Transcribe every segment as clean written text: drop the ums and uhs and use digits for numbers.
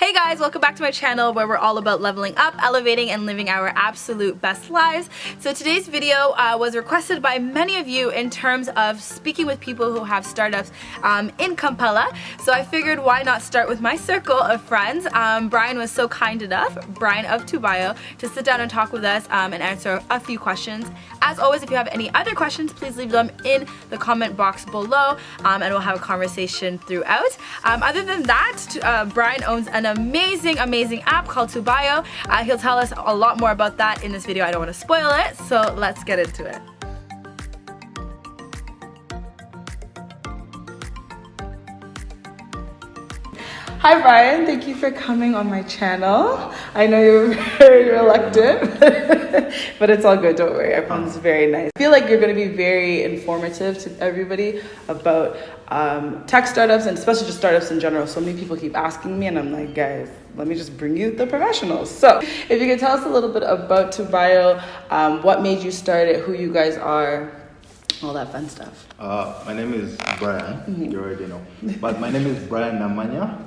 Hey guys, welcome back to my channel where we're all about leveling up, elevating, and living our absolute best lives. So today's video was requested by many of you in terms of speaking with people who have startups in Kampala. So I figured why not start with my circle of friends. Brian was so kind enough, Brian of Tubayo, to sit down and talk with us and answer a few questions. As always, if you have any other questions, please leave them in the comment box below and we'll have a conversation throughout. Other than that, Brian owns an amazing app called Tubayo. He'll tell us a lot more about that in this video. I don't want to spoil it, so let's get into it. Hi Brian, thank you for coming on my channel. I know you're very reluctant, but it's all good, don't worry. Everyone's very nice. I feel like you're going to be very informative to everybody about tech startups and especially just startups in general. So many people keep asking me and I'm like, guys, let me just bring you the professionals. So if you could tell us a little bit about Tubayo, what made you start it, who you guys are, all that fun stuff. My name is Brian, you already know. But my name is Brian Namanya.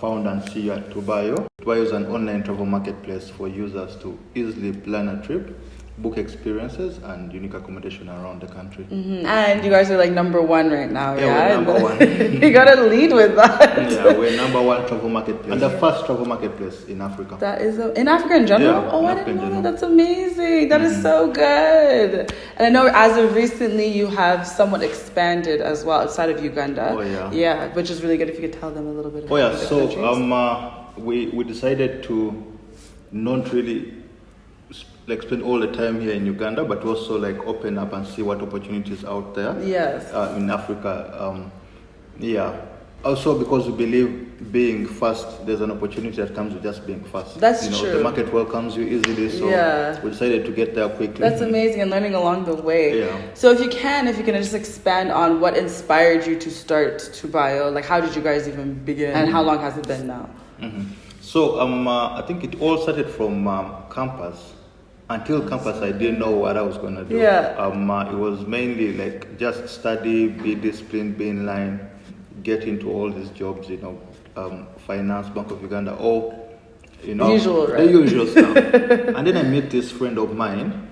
Founder and CEO at Tubayo. Tubayo is an online travel marketplace for users to easily plan a trip, book experiences, and unique accommodation around the country. And you guys are like number one right now, yeah? We're number one. You gotta lead with that. Yeah, we're number one travel marketplace. And the first travel marketplace in Africa. That is, in Africa in general? Yeah, oh, I didn't know that. That's amazing. That is so good. And I know as of recently, you have somewhat expanded as well outside of Uganda. Oh, yeah. Yeah, which is really good if you could tell them a little bit about the countries. We decided to not really spend all the time here in Uganda, but also open up and see what opportunities out there. Yes. In Africa. Also because we believe being fast, there's an opportunity that comes with just being fast. That's true. The market welcomes you easily, so we decided to get there quickly. That's amazing, and learning along the way. Yeah. So if you can just expand on what inspired you to start Tubayo, like how did you guys even begin, and how long has it been now? So I think it all started from campus. Until campus, I didn't know what I was going to do. Yeah. It was mainly just study, be disciplined, be in line, get into all these jobs, finance, Bank of Uganda, all, usual, right? The usual stuff. And then I met this friend of mine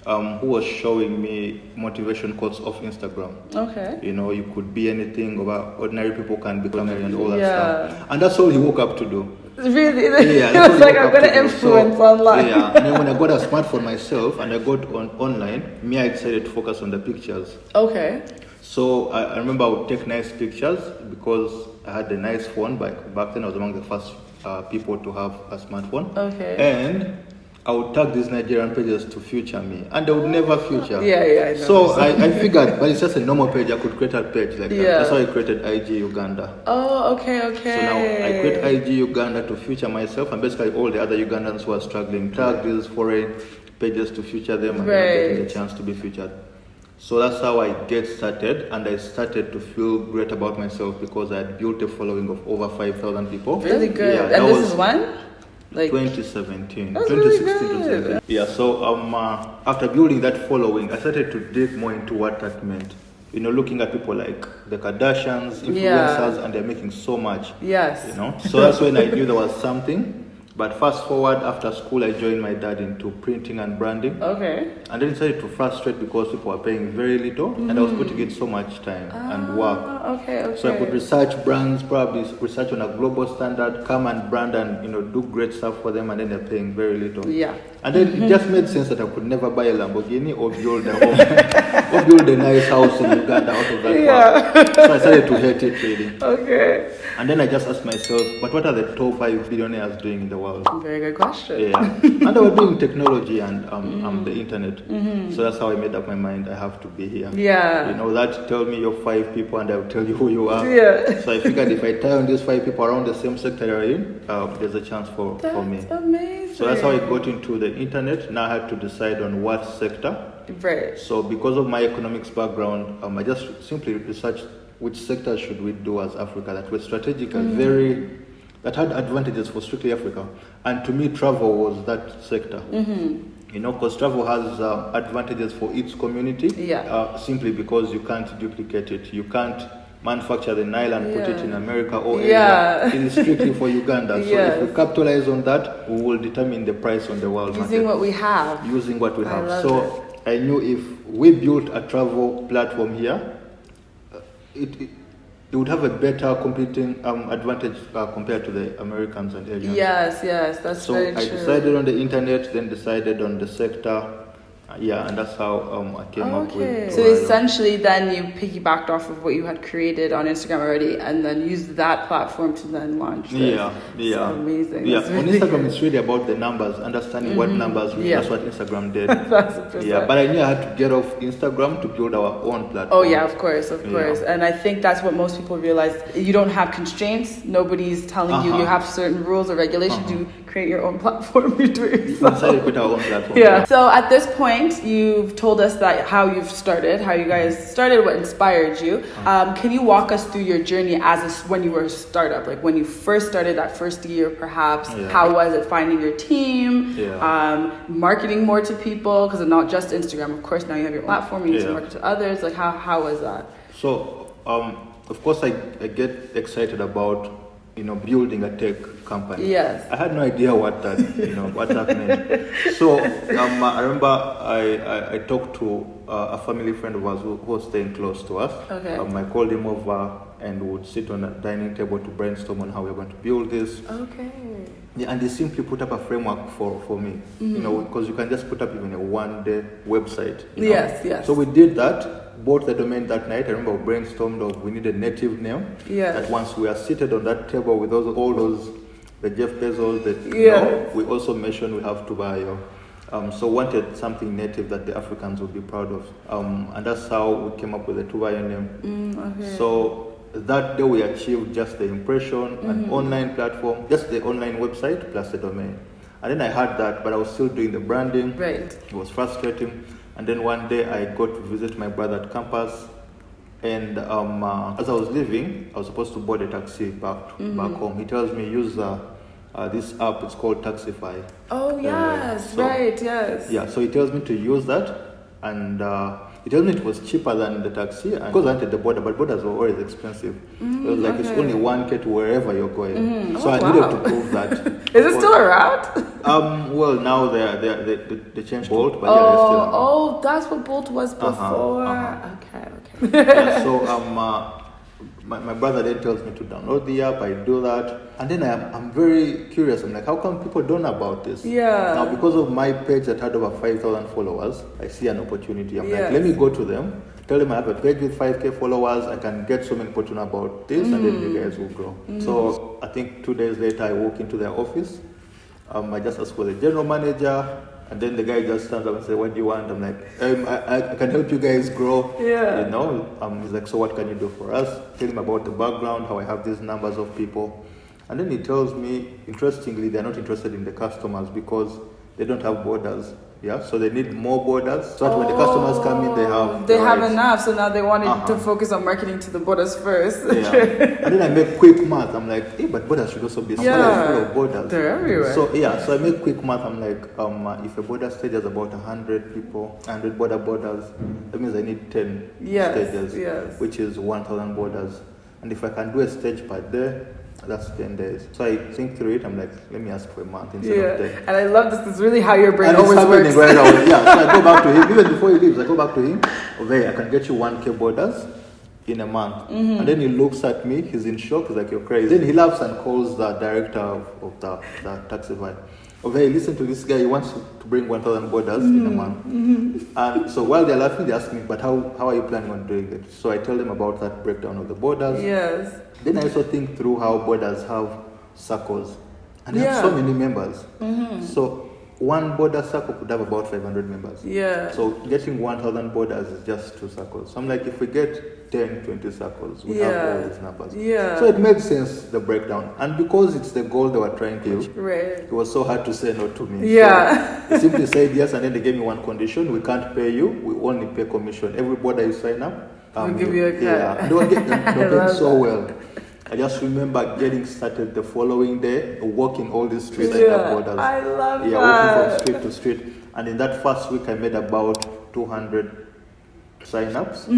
who was showing me motivation quotes off Instagram. Okay. You could be anything, about ordinary people can become and all that stuff. And that's all he woke up to do. Really? Yeah, he was like, I'm going to influence online. Yeah, and then when I got a smartphone myself and I got online, I decided to focus on the pictures. Okay. So I remember I would take nice pictures because I had a nice phone. Back then I was among the first people to have a smartphone. Okay. And I would tag these Nigerian pages to feature me, and they would never feature. Yeah, I know. So I figured, but it's just a normal page. I could create a page like that. That's why I created IG Uganda. Oh, okay. So now I create IG Uganda to feature myself, and basically all the other Ugandans who are struggling tag these foreign pages to feature them, and getting the chance to be featured. So that's how I get started, and I started to feel great about myself because I had built a following of over 5,000 people. Really good. Yeah, and this is when? 2017, that's 2016, really good. Yeah, so after building that following, I started to dig more into what that meant. Looking at people like the Kardashians, influencers, and they're making so much. Yes. So that's when I knew there was something. But fast forward, after school, I joined my dad into printing and branding. Okay. And then decided to frustrate because people were paying very little, and I was putting in so much time and work. Okay. So I could research brands, probably research on a global standard, come and brand and do great stuff for them, and then they're paying very little. Yeah. And then it just made sense that I could never buy a Lamborghini or build a home or build a nice house in Uganda out of that work. So I started to hate it really. Okay. And then I just asked myself, but what are the top 5 billionaires doing in the world? Very good question. Yeah. And they were doing technology and the internet. So that's how I made up my mind, I have to be here. Yeah. That tell me your 5 people and I'll tell you who you are. Yeah. So I figured if I tie on these 5 people around the same sector you're in, there's a chance for me. That's amazing. So that's how I got into the internet. Now I had to decide on what sector. Right. So because of my economics background, I just simply researched which sectors should we do as Africa that were strategic and that had advantages for strictly Africa. And to me, travel was that sector. Because travel has advantages for its community, simply because you can't duplicate it. You can't manufacture the Nile and put it in America or Asia. It is strictly for Uganda. So if we capitalize on that, we will determine the price on the world market. Using what we have. Using what we have. So I knew if we built a travel platform here, it would have a better competing advantage compared to the Americans and Asians. Yes, that's very true. So I decided on the internet, then decided on the sector. And that's how I came up with. So essentially, then you piggybacked off of what you had created on Instagram already, and then used that platform to then launch this. So amazing. Yeah, on Instagram, it's really about the numbers, understanding what numbers. That's what Instagram did. But I knew I had to get off Instagram to build our own platform. Oh yeah, of course. And I think that's what most people realize. You don't have constraints. Nobody's telling you have certain rules or regulations. You create your own platform. You do it yourself. We decided to put our own platform. So at this point, you've told us that how you guys started, what inspired you. Can you walk us through your journey when you were a startup, like when you first started that first year, perhaps? How was it finding your team, marketing more to people, because it's not just Instagram, of course. Now you have your platform, you need to market to others. Like how was that? So of course I get excited about building a tech company. Yes. I had no idea what that meant. So I remember I talked to a family friend of ours who was staying close to us. Okay. I called him over and we would sit on a dining table to brainstorm on how we're going to build this. Okay. Yeah, and they simply put up a framework for me, because you can just put up even a one-day website. Yes. So we did that, bought the domain that night. I remember we brainstormed we need a native name. That once we are seated on that table with all those, the Jeff Bezos, we also mentioned we have Tubayo. So wanted something native that the Africans would be proud of. And that's how we came up with the Tubayo name. So that day we achieved just the impression, an online platform, just the online website plus the domain. And then I had that, but I was still doing the branding. Right. It was frustrating. And then one day I got to visit my brother at campus. And as I was leaving, I was supposed to board a taxi back home. He tells me, use this app, it's called Taxify. Oh, yes, yes. Yeah, so he tells me to use that. And he told me it was cheaper than the taxi, and because I wanted the border, but borders were always expensive. It was like it's only 1K to wherever you're going. So I needed to prove that. Is it still a route? Well, now they changed Bolt, but they're still on. Oh, that's what Bolt was before. Okay. So my brother then tells me to download the app. I do that, and then I'm very curious. I'm like, how come people don't know about this? Now, because of my page that had over 5,000 followers, I see an opportunity. I'm like, let me go to them, tell them I have a page with 5K followers. I can get so many people to know about this, and then you guys will grow. So I think 2 days later, I walk into their office. I just ask for the general manager. And then the guy just stands up and says, what do you want? I'm like, I can help you guys grow. He's like, so what can you do for us? Tell him about the background, how I have these numbers of people. And then he tells me, interestingly, they're not interested in the customers because they don't have borders. So they need more borders. So that when the customers come in, they have enough. So now they wanted to focus on marketing to the borders first. And then I make quick math. I'm like, but borders should also be full of borders. They're everywhere. So I make quick math. I'm like, if a border stage has about 100 people, 100 borders, that means I need 10 stages, which is 1,000 borders. And if I can do a stage per day, that's 10 days. So I think through it, I'm like, let me ask for a month instead of 10. And I love this. This is really how your brain always works. Right now. So I go back to him. Even before he leaves, I go back to him. Okay, I can get you 1K borders in a month. And then he looks at me. He's in shock. He's like, you're crazy. Then he laughs and calls the director of the Taxify. Okay, listen to this guy. He wants to bring 1,000 borders in a month. And so while they're laughing, they ask me, but how are you planning on doing it? So I tell them about that breakdown of the borders. Then I also think through how borders have circles. And they have so many members. So one border circle could have about 500 members. So getting 1,000 borders is just 2 circles. So I'm like, if we get 10, 20 circles, we have all these numbers. So it made sense, the breakdown. And because it's the goal they were trying to reach, it was so hard to say no to me. So they simply said yes, and then they gave me one condition: we can't pay you, we only pay commission. Every border you sign up, we'll give you a cut. They were getting so well. I just remember getting started the following day, walking all these streets and the borders. I love that. Walking from street to street. And in that first week, I made about 200 sign-ups.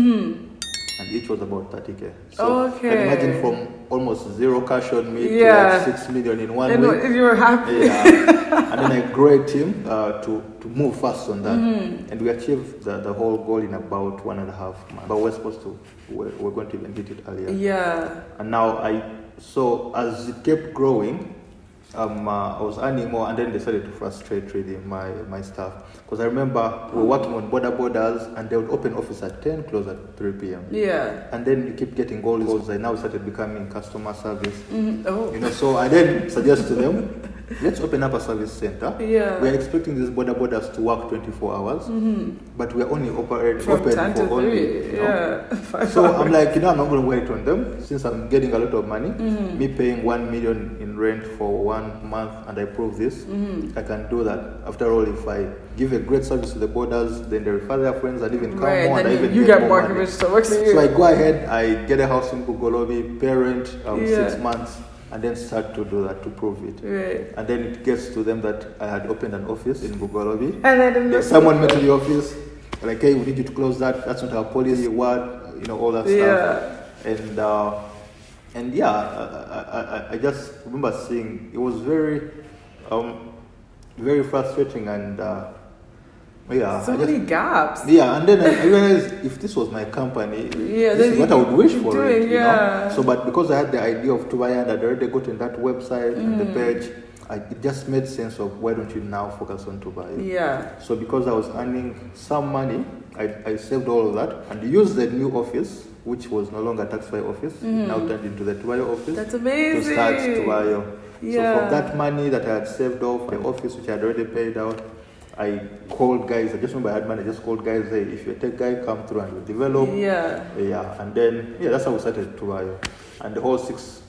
and each was about 30K. So okay. I imagine from almost zero cash on me to like 6 million in 1 week. And you were happy. Yeah. And then I grew a team to move fast on that. And we achieved the whole goal in about 1.5 months. But we're going to even hit it earlier. Yeah. And now so as it kept growing, I was earning more, and then they started to frustrate really my staff. Because I remember we were working on borders, and they would open office at 10, close at 3 p.m. Yeah. And then you keep getting all these calls. I now started becoming customer service. Oh. So I then suggest to them, let's open up a service center. Yeah. We are expecting these borders to work 24 hours, but we are only open from for 10 to 3. only. Yeah. So I'm like, I'm not going to wait on them since I'm getting a lot of money. Me paying 1 million in rent for 1 month, and I prove this, I can do that. After all, if I give a great service to the borders, then they refer their friends and even come more, and I even you get more commission. So I go ahead, I get a house in Bugolobi, parent 6 months, and then start to do that to prove it. Right. And then it gets to them that I had opened an office in Bugolobi. And then someone met to the office, like, hey, we need you to close that. That's not our policy. What? All that stuff. And I just remember seeing it was very, very frustrating, and so many gaps. Yeah, and then I realized if this was my company, this is what I would wish for it. So, but because I had the idea of Tubayo and I'd already gotten that website and the page, it just made sense of why don't you now focus on Tubayo. Yeah. So because I was earning some money, I saved all of that and used the new office, which was no longer a tax-free office, now turned into the Tubayo office. That's amazing. To start Tubayo. Yeah. So from that money that I had saved off the office, which I had already paid out, I called guys. I just remember I had money. I just called guys. Hey, if you're a tech guy, come through and we'll develop. Yeah. And then that's how we started Tubayo. And the whole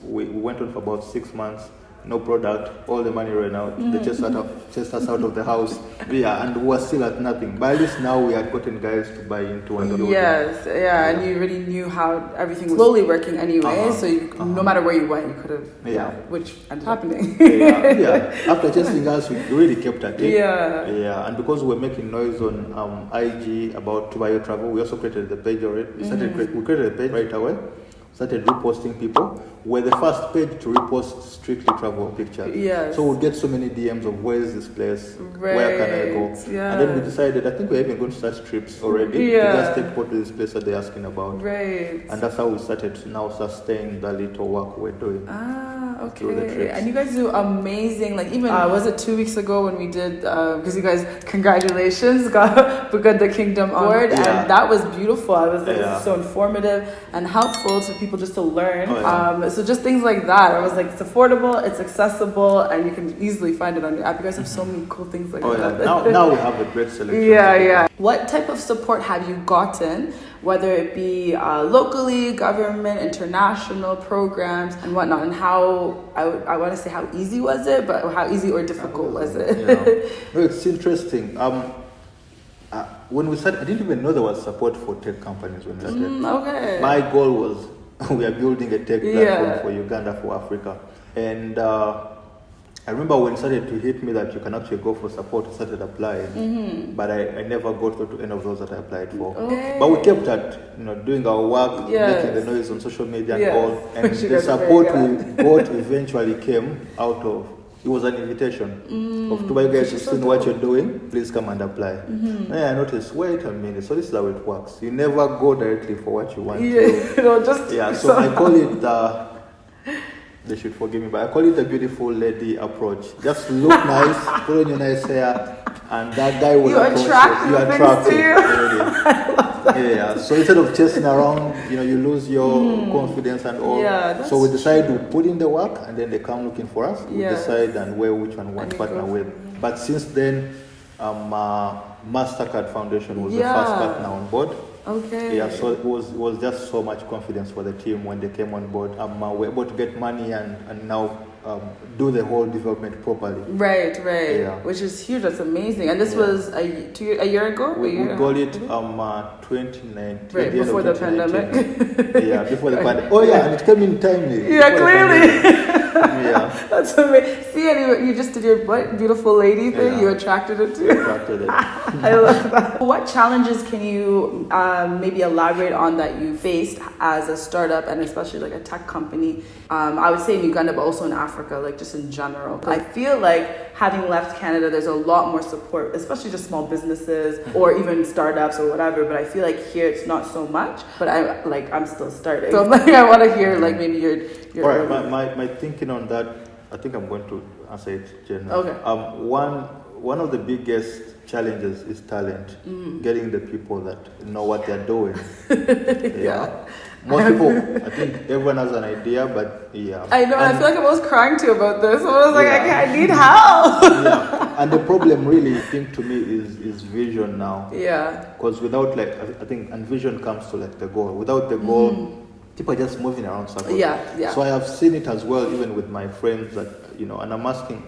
we went on for about 6 months. No product, all the money ran out. They chased us out of the house. And we were still at nothing. But at least now we had gotten guys to buy into one. And you already knew how everything was slowly working anyway. So no matter where you went, you could have, which ended up happening. After chasing us, we really kept at it. And because we were making noise on IG about Tubayo travel, we also created the page already. We created a page right away. Started reposting people. We're the first page to repost strictly travel pictures. So we'll get so many DMs of where is this place, where can I go? And then we decided, I think we're even going to start trips already. To just take people to this place that they're asking about. And that's how we started to now sustain the little work we're doing. Okay. And you guys do amazing. Like even was it 2 weeks ago when we did? Because you guys, congratulations, got the Kingdom on board, and that was beautiful. I was like, so informative and helpful to people just to learn. So just things like that. I was like, it's affordable, it's accessible, and you can easily find it on your app. You guys have so many cool things like that. Now we have a great selection. What type of support have you gotten? Whether it be locally, government, international programs, and whatnot, and how I want to say how easy was it, but how easy or difficult was it? No, it's interesting. When we started, I didn't even know there was support for tech companies when we started. My goal was we are building a tech platform for Uganda, for Africa, and I remember when it started to hit me that you can actually go for support, I started applying, but I never got through to any of those that I applied for. But we kept at doing our work, making the noise on social media and all, and the support we got eventually came out of, it was an invitation of Tubayo guys, you've seen what you're doing, please come and apply. And I noticed, wait a minute, so this is how it works. You never go directly for what you want to. So I call it they should forgive me, but I call it the beautiful lady approach. Just look nice, put on your nice hair, and that guy will approach you. You attract him. So instead of chasing around, you lose your confidence and all. So we decide to put in the work, and then they come looking for us. We decide and which one we want to partner with. But since then, MasterCard Foundation was the first partner on board. So it was just so much confidence for the team when they came on board. We're able to get money and now do the whole development properly. Which is huge. That's amazing. And this was a year ago? We got it 2019. Before the pandemic. Before the pandemic. And it came in timely. Clearly. That's amazing. See, anyway, you just did your beautiful lady thing. Yeah. You attracted it too. Attracted it. I love that. What challenges can you maybe elaborate on that you faced as a startup and especially like a tech company? I would say in Uganda, but also in Africa, like just in general. I feel like having left Canada, there's a lot more support, especially just small businesses or even startups or whatever. But I feel like here it's not so much. But I'm still starting, so I want to hear like maybe your. All right, my thinking on that. I think I'm going to answer it generally. Okay. One of the biggest challenges is talent. Getting the people that know what they're doing. Yeah. Most people, I think everyone has an idea, but yeah. I know, I feel like I was crying to you about this. I was like, I need help. Yeah. And the problem really, I think to me, is vision now. Yeah. Because without I think, and vision comes to like the goal. Without the goal, people are just moving around circles. Yeah. So I have seen it as well, even with my friends that, and I'm asking,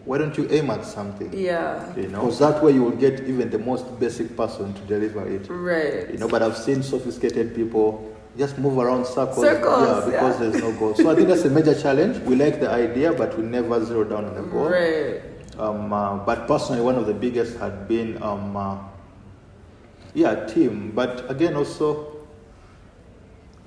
why don't you aim at something? Yeah. Because that way you will get even the most basic person to deliver it. Right. But I've seen sophisticated people just move around circles. Yeah, because there's no goal. So I think that's a major challenge. We like the idea, but we never zero down on the goal. Right. But personally, one of the biggest had been, team. But again, also,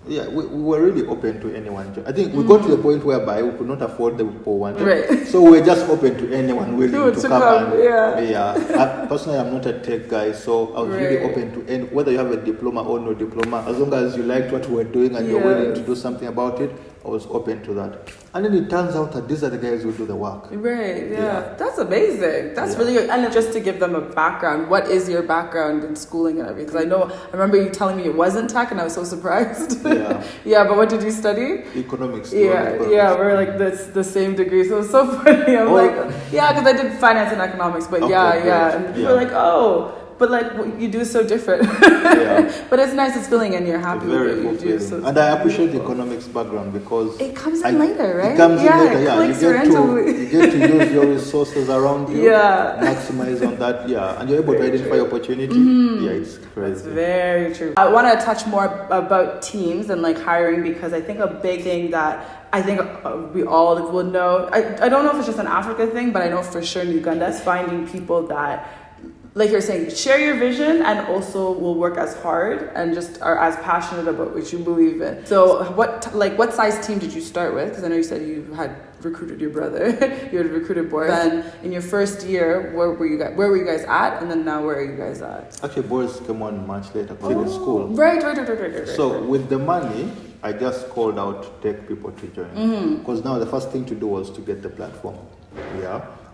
we were really open to anyone. I think we got to the point whereby we could not afford the people wanted. Right. So we were just open to anyone willing to come. And, personally, I'm not a tech guy, so I was really open to any, whether you have a diploma or no diploma, as long as you liked what we were doing and you're willing to do something about it, I was open to that. And then it turns out that these are the guys who do the work. Right, yeah. That's amazing. That's really good. And just to give them a background, what is your background in schooling and everything? Because I remember you telling me it wasn't tech and I was so surprised. Yeah, but what did you study? Economics. We're like the same degree. So it was so funny. I'm because I did finance and economics, but And people are like, oh, but like what you do is so different. But it's nice, it's filling and you're happy with what you do. So and I appreciate the economics background because it comes in later, right? It comes in later, you get to use your resources around you, maximize on that, and you're able to identify opportunity. It's crazy. That's very true. I want to touch more about teams and like hiring because I think a big thing that I think we all would know, I don't know if it's just an Africa thing, but I know for sure in Uganda is finding people that, like you're saying, share your vision and also will work as hard and just are as passionate about what you believe in. So what size team did you start with? Because I know you said you had recruited your brother, you had recruited boys. Then in your first year, where were you guys at? And then now where are you guys at? Actually, boys came on much later, in school. Right. So with the money, I just called out tech people to join. Because now the first thing to do was to get the platform.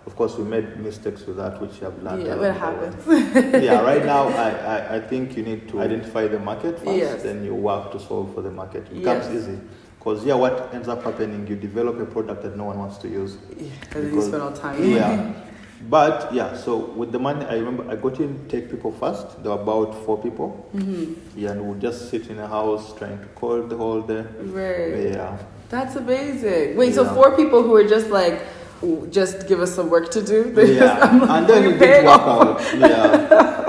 Of course, we made mistakes with that, which I've learned. Yeah, what happens? Right now, I think you need to identify the market first, then you work to solve for the market. It becomes easy. Because, what ends up happening, you develop a product that no one wants to use. Because you spend all time. But, so with the money, I remember I got in tech people first. There were about 4 people. And we would just sit in a house trying to code the whole day. Right. That's amazing. Wait, so 4 people who were just like, just give us some work to do. And then it didn't work out.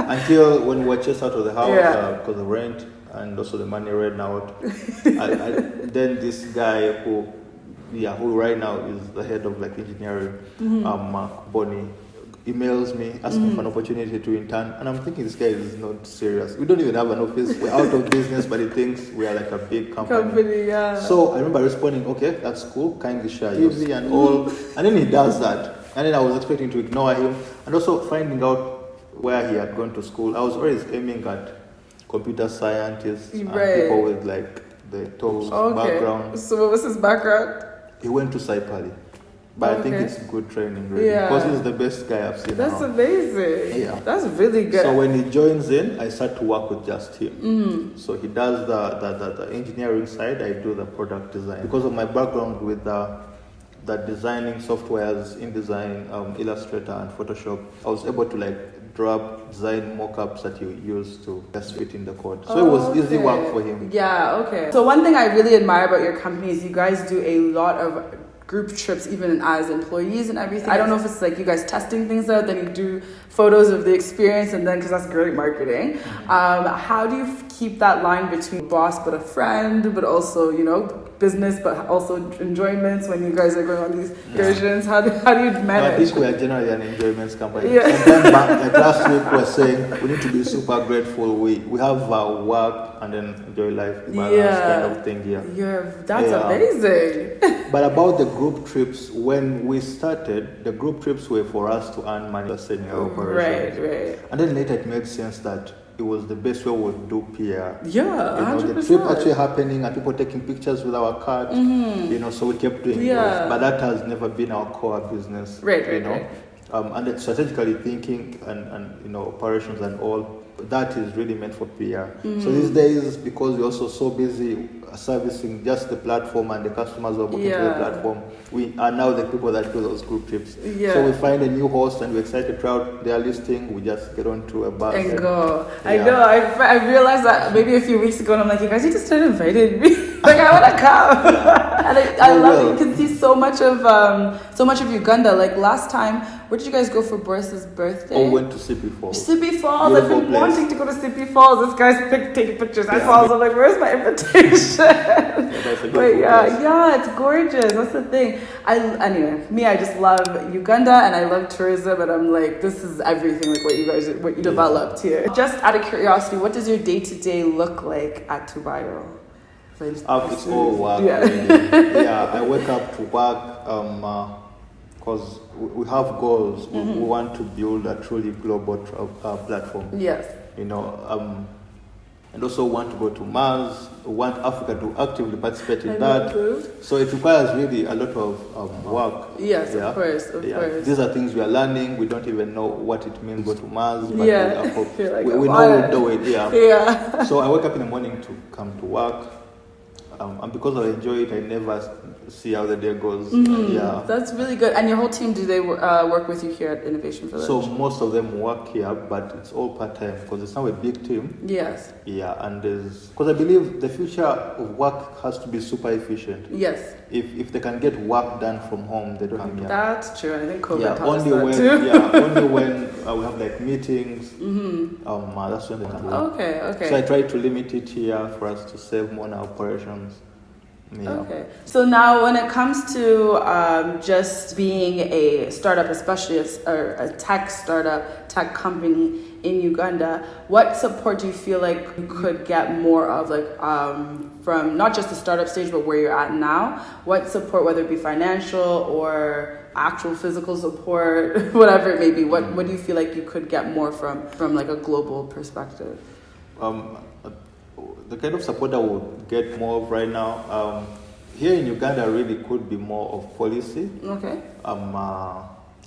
Until when we were chased out of the house because of rent and also the money ran out. Then this guy who right now is the head of like engineering, Bonnie, emails me asking for an opportunity to intern, and I'm thinking this guy is not serious. We don't even have an office. We're out of business, but he thinks we are like a big company. So I remember responding, okay, that's cool, kindly share easy and all. And then he does that, and then I was expecting to ignore him, and also finding out where he had gone to school. I was always aiming at computer scientists and people with like the tools background. So what was his background? He went to Saipali. But I think it's good training, really. Because he's the best guy I've seen. That's amazing. That's really good. So when he joins in, I start to work with just him. So he does the engineering side, I do the product design. Because of my background with the designing softwares, InDesign, Illustrator, and Photoshop, I was able to like design mock-ups that you use to best fit in the code. So it was easy work for him. So one thing I really admire about your company is you guys do a lot of group trips even as employees and everything. I don't know if it's like you guys testing things out, then you do photos of the experience, and then because that's great marketing. How do you keep that line between boss but a friend, but also business but also enjoyments when you guys are going on these excursions? How do you manage? I think we are generally an enjoyments company. Sometimes like last week we were saying we need to be super grateful. We have work and then enjoy life balance kind of thing here. That's amazing. But about the group trips, when we started, the group trips were for us to earn money for sending our operations. Right. And then later it made sense that it was the best way we would do PR. Yeah, 100%. The trip actually happening and people taking pictures with our card, so we kept doing those. But that has never been our core business. Right. And then strategically thinking and operations and all, that is really meant for PR. So these days, because we're also so busy servicing just the platform and the customers who are booking to the platform, we are now the people that do those group trips. So we find a new host and we're excited to try out their listing. We just get onto a bus and go. I know. I realized that maybe a few weeks ago, and I'm like, you guys need to start inviting me. Like, I want to come. And I love it. You can see so much of Uganda. Like last time, where did you guys go for Boris's birthday? Oh, went to Sippy Falls. Sippy Falls. I've been wanting to go to Sippy Falls. This guy's taking pictures at falls. I'm like, where's my invitation? It's gorgeous. That's the thing. I just love Uganda and I love tourism, and I'm like, this is everything like what you developed here. Just out of curiosity, what does your day-to-day look like at Tubayo? It's all work. I wake up to work because we have goals. We want to build a truly global platform. Yes. And also want to go to Mars. We want Africa to actively participate in that. So it requires really a lot of work. Yes, of course. These are things we are learning. We don't even know what it means to go to Mars. But we know we do it. So I wake up in the morning to come to work. And because I enjoy it, I never see how the day goes. That's really good. And your whole team, do they work with you here at Innovation Village? So most of them work here, but it's all part-time because it's now a big team. Yes. And because I believe the future of work has to be super efficient. Yes. If they can get work done from home, they don't come here. That's true. I think COVID taught us that too. Only when we have like meetings, that's when they can work. Okay. So I try to limit it here for us to save more on our operations. Okay. So now when it comes to just being a startup, especially a tech startup, tech company in Uganda, what support do you feel like you could get more of, like from not just the startup stage, but where you're at now? What support, whether it be financial or actual physical support, whatever it may be, what do you feel like you could get more from like a global perspective? The kind of support I would get more of right now, here in Uganda really could be more of policy. Okay.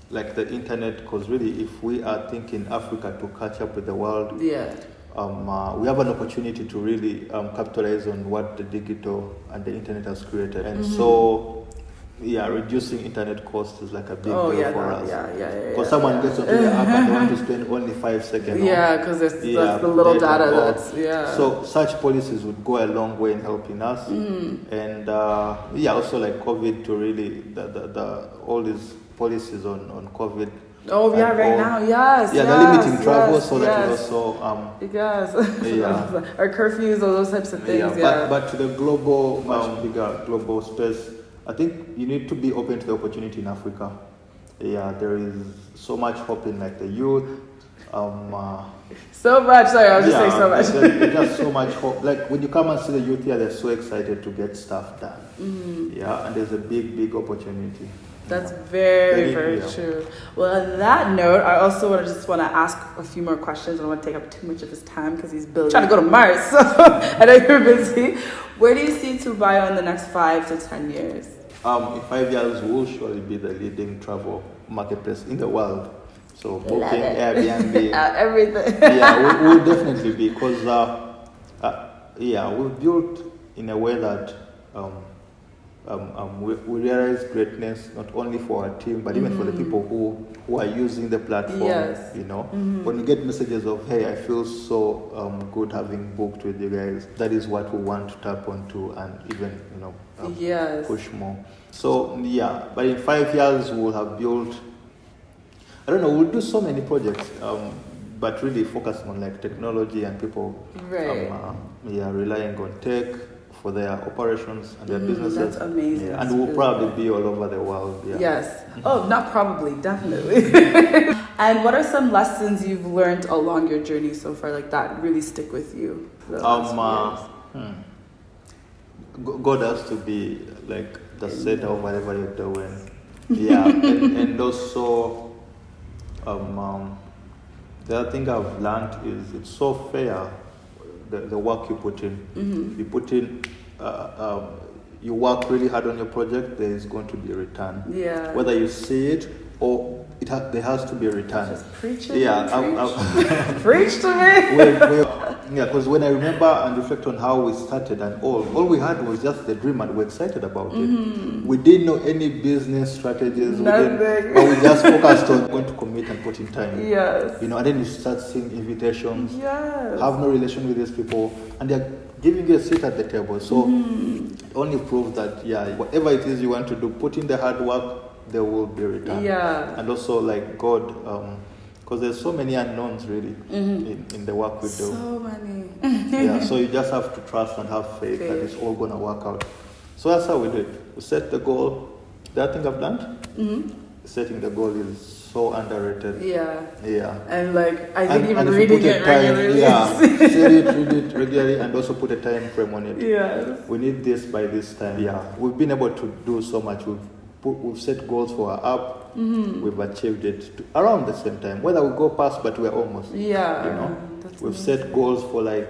Like the internet, because really if we are thinking Africa to catch up with the world, we have an opportunity to really capitalize on what the digital and the internet has created. And so, reducing internet costs is like a big deal for us. Because someone gets onto the app and they want to spend only 5 seconds. Because that's the little data So such policies would go a long way in helping us. And also like COVID to really all these policies on COVID. Right now, yes. They're limiting travel so that it also or curfews or those types of things. But to the global, bigger global space, I think you need to be open to the opportunity in Africa. There is so much hope in like the youth. So much. Sorry, I was just saying so much. There's just so much hope. Like when you come and see the youth here, they're so excited to get stuff done. And there's a big opportunity. That's very true. Well, on that note, I also want to ask a few more questions. I don't want to take up too much of his time because he's trying to go to Mars. So I know you're busy. Where do you see Tubayo in the next 5 to 10 years? In 5 years, we'll surely be the leading travel marketplace in the world. So booking, Airbnb, everything. We'll definitely be because we've built in a way that we realize greatness not only for our team but even for the people who are using the platform. When you get messages of, hey, I feel so good having booked with you guys, that is what we want to tap onto and even push more. So but in 5 years we'll have built, I don't know, we'll do so many projects, but really focusing on like technology and people relying on tech for their operations and their businesses. That's amazing. Yeah. And we'll probably be all over the world. Yeah. Yes. Oh, not probably, definitely. And what are some lessons you've learned along your journey so far, like that really stick with you? God has to be like the center of whatever you're doing. Yeah. and also, the other thing I've learned is it's so fair, the work you put in. You put in, you work really hard on your project, there is going to be a return. Yeah. Whether you see it or there has to be a return. Just preach it. Yeah. Preach to me. Because when I remember and reflect on how we started and all we had was just the dream and we were excited about it. We didn't know any business strategies. Nothing. But we just focused on going to commit and put in time. Yes. And then you start seeing invitations. Yes. Have no relation with these people, and they're giving you a seat at the table. So only proves that whatever it is you want to do, put in the hard work, there will be a return. Yeah. And also like God, because there's so many unknowns really in the work we do. So many. So you just have to trust and have faith that it's all gonna work out. So that's how we do it. We set the goal. The other thing I've done, setting the goal is so underrated. Yeah. And like I think even if you reading put a it time, regularly. read it regularly, and also put a time frame on it. Yes. We need this by this time. Yeah. We've been able to do so much. We've set goals for our app. We've achieved it around the same time. Whether we go past, but we're almost. Yeah. We've set goals for like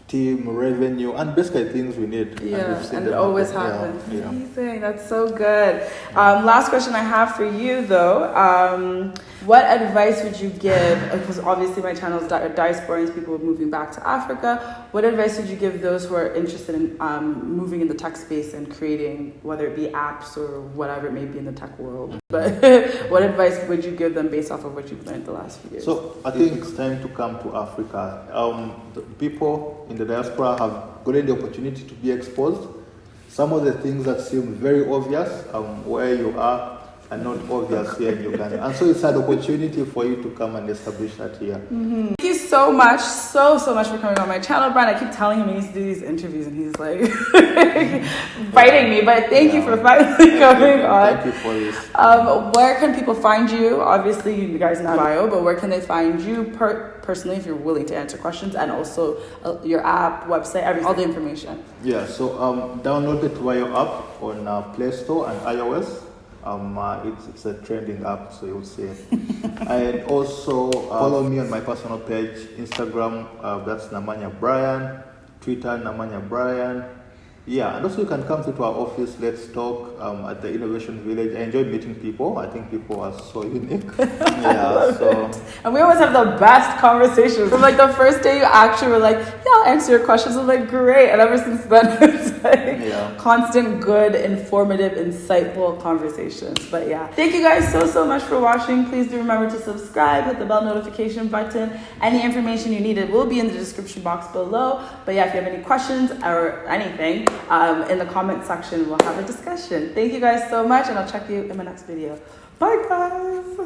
team, revenue, and basically things we need. And it always happens. Yeah. Amazing. That's so good. Last question I have for you though. What advice would you give, because obviously my channel is diasporans, people moving back to Africa. What advice would you give those who are interested in moving in the tech space and creating, whether it be apps or whatever it may be in the tech world? But what advice would you give them based off of what you've learned the last few years? So I think it's time to come to Africa. The people in the diaspora have gotten the opportunity to be exposed. Some of the things that seem very obvious where you are not obvious here in Uganda. And so it's an opportunity for you to come and establish that here. Thank you so much, so much for coming on my channel, Brian. I keep telling him he needs to do these interviews and he's like biting me, but thank you for finally coming on. Thank you for this. Where can people find you? Obviously, you guys know bio, but where can they find you personally if you're willing to answer questions, and also your app, website, all the information? Yeah, so download the Tubayo app on Play Store and iOS. It's a trending app, so you'll see it. And also follow me on my personal page, Instagram, that's Namanya Brian, Twitter, Namanya Brian. Yeah, and also you can come to our office, let's talk at the Innovation Village. I enjoy meeting people. I think people are so unique. And we always have the best conversations. From like the first day you actually were like, I'll answer your questions. I'm like, great. And ever since then, it's like constant, good, informative, insightful conversations. But thank you guys so much for watching. Please do remember to subscribe, hit the bell notification button. Any information you needed will be in the description box below. But if you have any questions or anything, in the comment section, we'll have a discussion. Thank you guys so much, and I'll check you in my next video. Bye, guys.